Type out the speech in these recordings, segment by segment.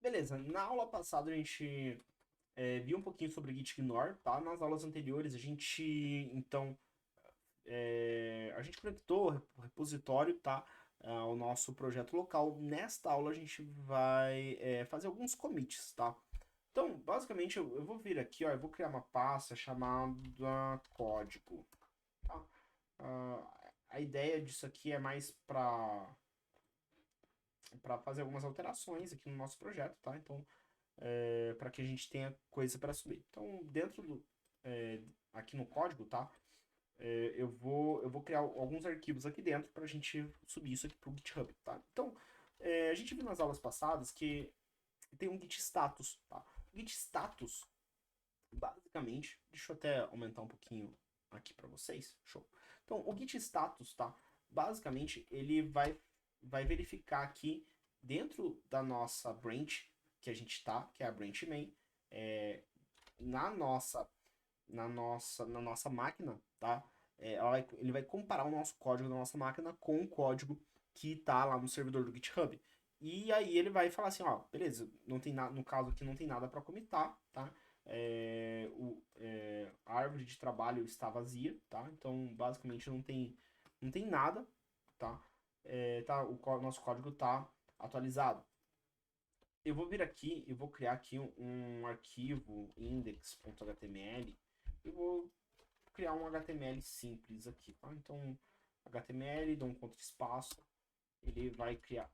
beleza, na aula passada a gente viu um pouquinho sobre Git Ignore, tá? Nas aulas anteriores a gente, então, a gente conectou o repositório, tá? Ao nosso projeto local. Nesta aula a gente vai fazer alguns commits, tá? Então, basicamente, eu vou vir aqui, ó, eu vou criar uma pasta chamada código, tá? A ideia disso aqui é mais para fazer algumas alterações aqui no nosso projeto, tá? Então, para que a gente tenha coisa para subir. Então, dentro do aqui no código, tá? Eu vou criar alguns arquivos aqui dentro para a gente subir isso aqui para o GitHub, tá? Então, a gente viu nas aulas passadas que tem um git status, tá? O git status, basicamente, deixa eu até aumentar um pouquinho aqui para vocês, show. Então, o git status, tá? Basicamente, ele vai verificar aqui dentro da nossa branch que a gente tá, que é a branch main, na nossa na nossa máquina, tá? Ele vai comparar o nosso código da nossa máquina com o código que tá lá no servidor do GitHub. E aí ele vai falar assim, ó, beleza, não tem no caso aqui não tem nada para comitar, tá? A árvore de trabalho está vazia, tá? Então basicamente não tem nada, tá? Nosso código tá atualizado. Eu vou vir aqui e vou criar aqui um arquivo index.html e vou criar um HTML simples aqui, tá? Então, HTML, dou um contra-espaço, ele vai criar,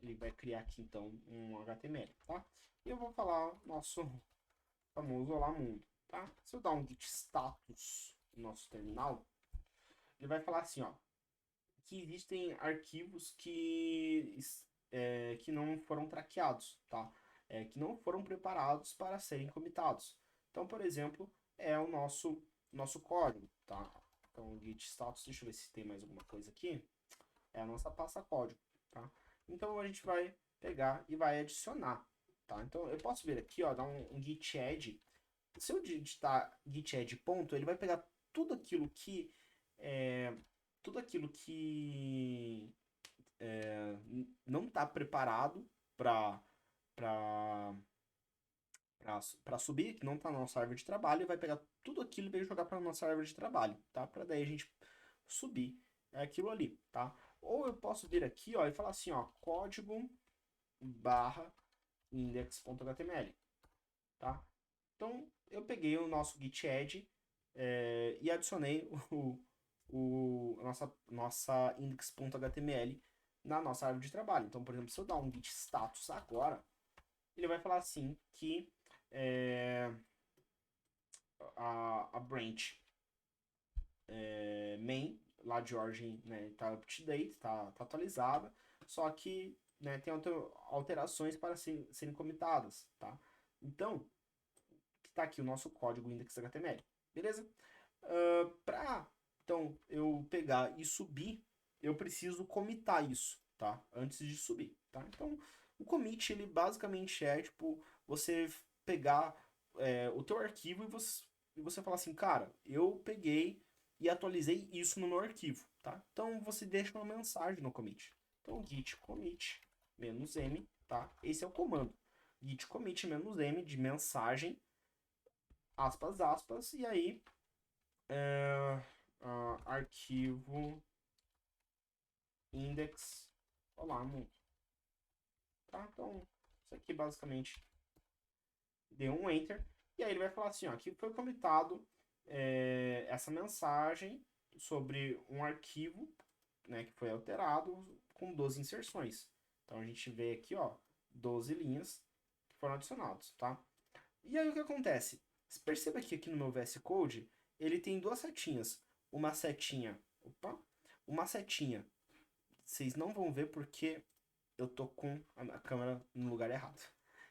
ele vai criar aqui então um HTML, tá? E eu vou falar nosso famoso olá mundo, tá? Se eu dar um git status no nosso terminal, ele vai falar assim, ó, que existem arquivos que não foram traqueados, tá? Que não foram preparados para serem comitados. Então, por exemplo, é o nosso código, tá? Então, git status, deixa eu ver se tem mais alguma coisa aqui. É a nossa pasta código, tá? Então, a gente vai pegar e vai adicionar, tá? Então, eu posso vir aqui, ó, dar um git add. Se eu digitar git add ponto, ele vai pegar tudo aquilo que é, tudo aquilo que não está preparado para para subir, que não está na nossa árvore de trabalho, e vai pegar tudo aquilo e vai jogar para nossa árvore de trabalho, tá? Para daí a gente subir aquilo ali, tá? Ou eu posso vir aqui, ó, e falar assim, ó, código barra index.html, tá? Então, eu peguei o nosso git add e adicionei a nossa index.html na nossa árvore de trabalho. Então, por exemplo, se eu dar um git status agora, ele vai falar assim que é, a branch main, lá de origem, né, tá up to date, tá atualizada, só que né, tem alterações para serem comitadas, tá? Então, tá aqui o nosso código index.html, beleza? Para então eu pegar e subir, eu preciso comitar isso, tá? Antes de subir, tá? Então o commit ele basicamente é tipo você pegar o teu arquivo e você falar assim, cara, eu peguei e atualizei isso no meu arquivo, tá? Então você deixa uma mensagem no commit. Então git commit "-m", tá? Esse é o comando. Git commit "-m" de mensagem, aspas, aspas, e aí arquivo index. Olá, mundo. Tá? Então, isso aqui basicamente deu um enter. E aí ele vai falar assim, ó, aqui foi comitado essa mensagem sobre um arquivo, né, que foi alterado com 12 inserções. Então a gente vê aqui, ó, 12 linhas que foram adicionadas, tá? E aí o que acontece? Perceba que aqui no meu VS Code, ele tem duas setinhas. Uma setinha, opa, uma setinha. Vocês não vão ver porque eu tô com a câmera no lugar errado.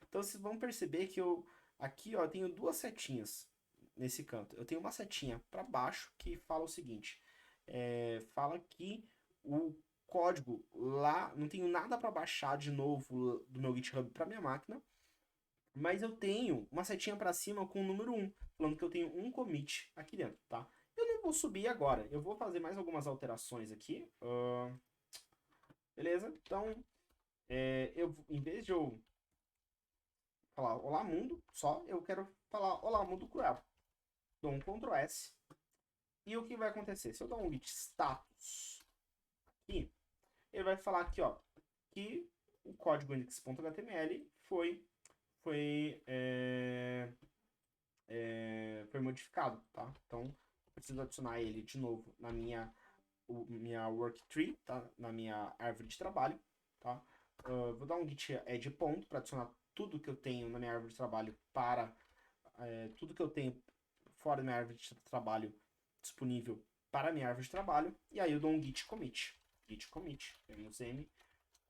Então vocês vão perceber que eu aqui, ó, tenho duas setinhas nesse canto. Eu tenho uma setinha para baixo que fala o seguinte: fala que o código lá não tenho nada para baixar de novo do meu GitHub para minha máquina. Mas eu tenho uma setinha para cima com o número 1, falando que eu tenho um commit aqui dentro, tá? Eu não vou subir agora, eu vou fazer mais algumas alterações aqui. Beleza? Então, em vez de eu falar olá mundo, só eu quero falar olá mundo cruel. Dou um Ctrl S. E o que vai acontecer? Se eu dar um git status aqui, ele vai falar aqui, ó, que o código index.html foi, foi modificado, tá? Então, eu preciso adicionar ele de novo na minha work tree, tá? Na minha árvore de trabalho, tá? Vou dar um git add ponto para adicionar tudo que eu tenho na minha árvore de trabalho para tudo que eu tenho fora da minha árvore de trabalho disponível para a minha árvore de trabalho. E aí eu dou um git commit. Git commit. Temos M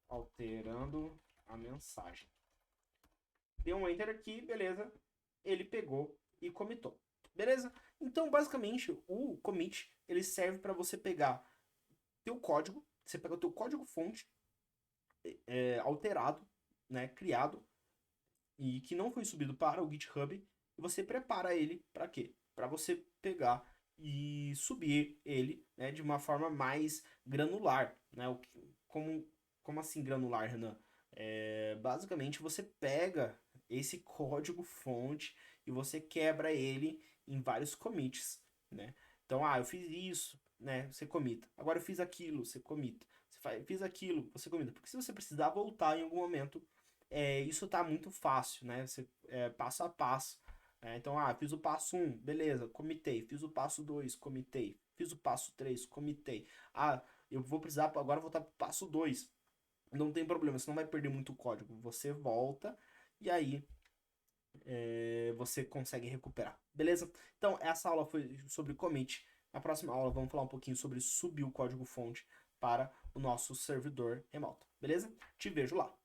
alterando a mensagem. Dei um enter aqui, beleza. Ele pegou e commitou. Beleza? Então, basicamente, o commit ele serve para você pegar teu código, você pega o teu código fonte alterado, né, criado e que não foi subido para o GitHub e você prepara ele para quê? Para você pegar e subir ele, né, de uma forma mais granular, né? Como assim granular, Renan? Basicamente você pega esse código fonte e você quebra ele em vários commits, né? Então, eu fiz isso, né? Você comita. Agora eu fiz aquilo, você comita. Fiz aquilo, você comita. Porque se você precisar voltar em algum momento, isso tá muito fácil, né? Você, passo a passo. Então, fiz o passo 1, beleza, comitei. Fiz o passo 2, comitei. Fiz o passo 3, comitei. Eu vou precisar agora voltar pro passo 2. Não tem problema, você não vai perder muito código. Você volta e aí você consegue recuperar. Beleza? Então, essa aula foi sobre commit. Na próxima aula, vamos falar um pouquinho sobre subir o código fonte para o nosso servidor remoto. Beleza? Te vejo lá.